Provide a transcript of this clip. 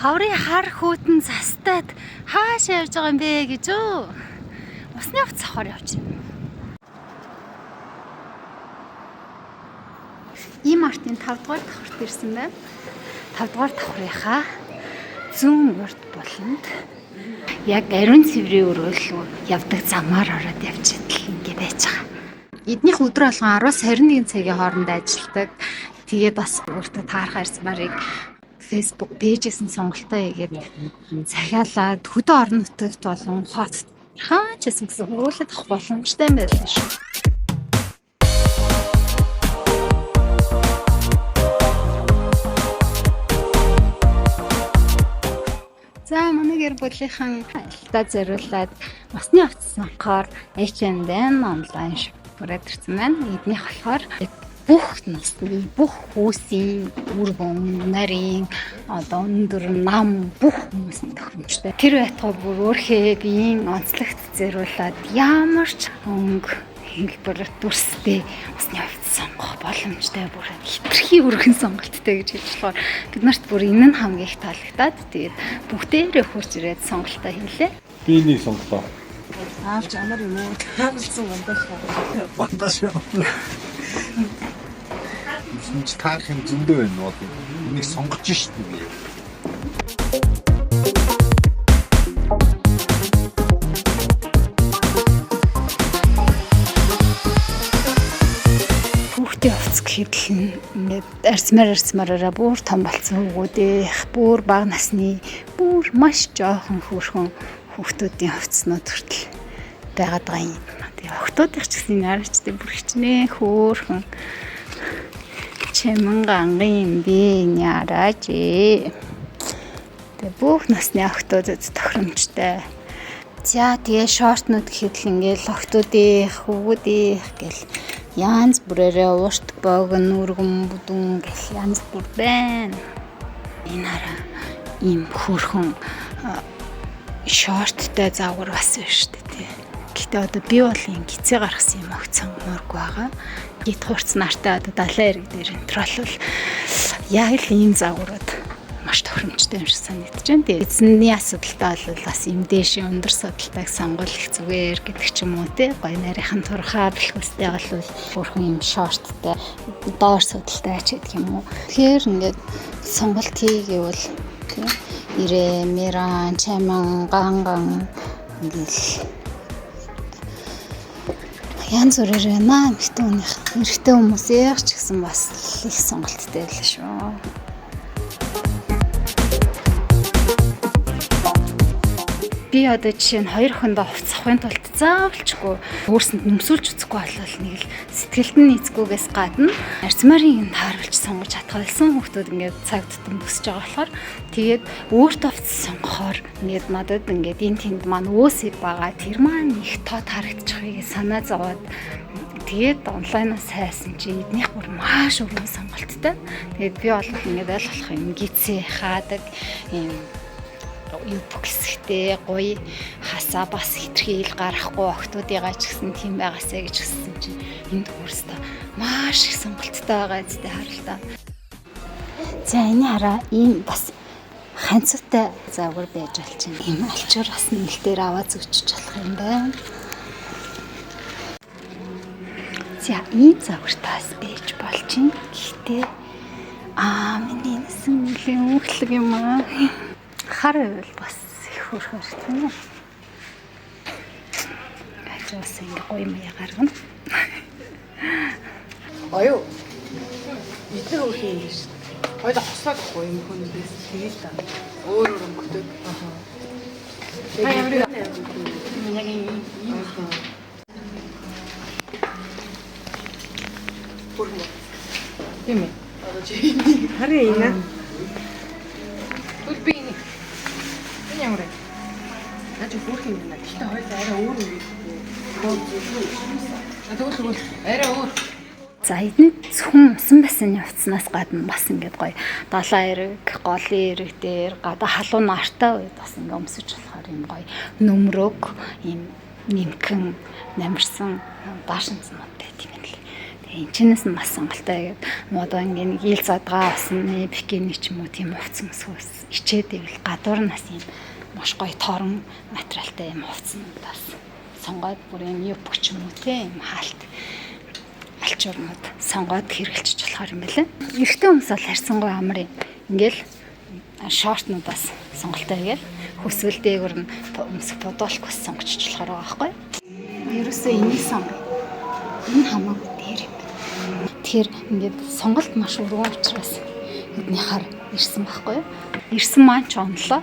Хаврын хар хөтөн застаад хаашаа явж байгаа юм бэ гэж үү? Усны хувцас авахар явж байна. Ийм артын 5 дугаар давхарт ирсэн байна. 5 дугаар давхрынхаа зүүн урд буланд яг ариун цэврийн өрөөл явдаг замаар ороод явж идэл ингэ байж байгаа. Эднийх өдөр болгон 10-аас 21 цагийн хооронд ажилладаг. Тэгээд бас өөртөө таарах арзмарыг Facebook пэйжээс нь сонголтоо хийгээд захиалаад хөдөө орон нутагт болон хот хаач гэсэн хөрвүүлээд авах боломжтой юм байна шүү. За манай гэр бүлийнхэн альтаа зориулаад усны хувцас сонгохоор H&M онлайн шоп бүрээд ирсэн байна. Эднийх болохоор бүх насны, бүх хүүсийн, үр хүн, нарийн, одоо өндөр нам бүх хүмүүсийн тохиромжтой. Тэр байтугай бүр өөрхөө биеийн онцлогт зориулаад ямар ч өнгө хэлбэр дүрстэй усны хувцас сонгох боломжтой бүр хитрхи өргөн сонголттой гэж хэлж болохоор бид нарт бүр энэ нь хамгийн их таалагдаад тэгээд бүгдээрээ хурж ирээд сонголтоо хийлээ. Би нэг сонголоо. Аавч амар юм уу? Хаалцсан Бандаж яа. Сүнж таарах юм зөндөө байна уу? Энийг сонгож шít би. Хүүхдийн хувцас гэхэд ингээд арцмаараараа бүр том болсон хүүгүүдээ бүр бага насны бүр маш жоохон хөөрхөн хүүхдүүдийн хувцснууд хүртэл байгаад байгаа юм. Тэгээ охтуудын ч гэсэн нарчтай бүр хичнээн хөөрхөн чимэн гангийн би няраач. Тэгээ бүх насны охтуудад тохиромжтой. За тэгээ шортнууд гэхэд л ингээл охтуудын хүүгүүдийн гэл янз бүрээрээ уурт богн өргөн бүдүүн гэх янз бүр байна. Энэ хараа ийм хөөрхөн шорттой загвар бас байна шүү дээ. Гэтэ одоо би бол юм гизээ гаргасан юм огцсон мөрг байгаа. Гит хурц нартай одоо далайн эрэг дээр энтрол яг л ийм загварууд маш тохиромжтой юм шиг санагдаж байна. Тэгээд эзний асуудалтай бол бас юм дээшийн өндөр судалтайг сонгох зүгээр гэдэг ч юм уу те. Гоё нарийнхан турхаа бэлхүүстэй бол бүрхэн юм шорттой доор судалтай ч гэдэг юм уу. Тэгэхээр ингээд сонголт хийгээвэл те. Ирээ, мэран, чаман, ганган ингээл янз бүрээр наа эрэгтэй хүмүүс яг ч гэсэн бас их сонголттой байлаа шүү. Би одоо жишээ нь 2 хондоо хувцас авахын тулд заавалчгүй өөрсөнд нөмсүүлж үзэхгүй болол нэг л сэтгэлд нь нийцгүйгээс гадна арцмарын тааруулж сонгож чадхайлсан хүмүүс ингээд цаг тутам төсөж байгаа болохоор тэгээд өөртөө хувцас сонгохоор ингээд надад ингээд энэ тэнд маань өөсөй байгаа тэр маань их тоо харагдчихыг санаа зовоод тэгээд онлайнаас хайсан чи эднийх бүр маш өргөн сонголттой. Тэгээд би бол ингээд аль болох юм гизээ хаадаг юм юу бүхсгтэй гоё хасаа бас хитрхи ил гарахгүй охтуудыгаа ч гэсэн тийм байгаасаа гэж хэлсэн чинь энд өөрөөсөө маш их сонголттой байгаа зүтэй харалтаа. За энэ хараа ийм бас ханцтай загвар байж болж байна. Энэ алчуур бас нэлтээр аваа зүгчж болох юм байна. За ийм загвартаас байж болж байна. Гэхдээ миний нэсэн нэлийн өглөг юм аа. Хар байвал бас их хөөрхөн тийм үү? Ажаас ингэ гоё маяг гаргана. Аюу. Эдгээр өөр юм биш. Хоёул хослоод ахгүй юм хүнээс тэгээд та. Өөр өнгөтэй. Аа. Ямар яг юм. Бүрмө. Тийм ээ. Одоо чи харин ийна. Үлбиний. Энэ ямар вэ? Наач хөөх юм байна. Гэхдээ хоёул арай өөр юм. Тэгвэл арай өөр. За эдний зөвхөн усан бассейны хувцснаас гадна бас ингээд гоё далайн эрэг, голын эрэг дээр гадаа халуун нартай үед бас ингээд өмсөж болохоор юм гоё нөмрөг, юм нэмхэн, намирсан, даашинцнуудтай тийм ээ. Чинээс нь бас сонголтой гэдэг. Одоо ингээд нэг ил задгаа басна, бикини ч юм уу тийм хувцас мөсгөөс ичээд ивэл гадуур нас юм маш гоё торон материалтай юм хувцснуудаас сонгоод бүр юм юбк ч юм уу тийм хаалт алчуурнууд сонгоод хэрэглэж болохоор юм байна. Эрэгтэй хүмүүс бол харьцангуй амар юм. Ингээл шортнуудаас сонголтой гээл хөсвөл дээгүүр нь подолкос сонгож болохоор байгаа байхгүй. Ерөөсөө энийг сонго. Энэ хамаагүй дээр юм. Тэгэхээр ингээд сонголт маш өргөн учраас эднийхаар ирсэн байхгүй юу? Ирсэн маань ч онлоо.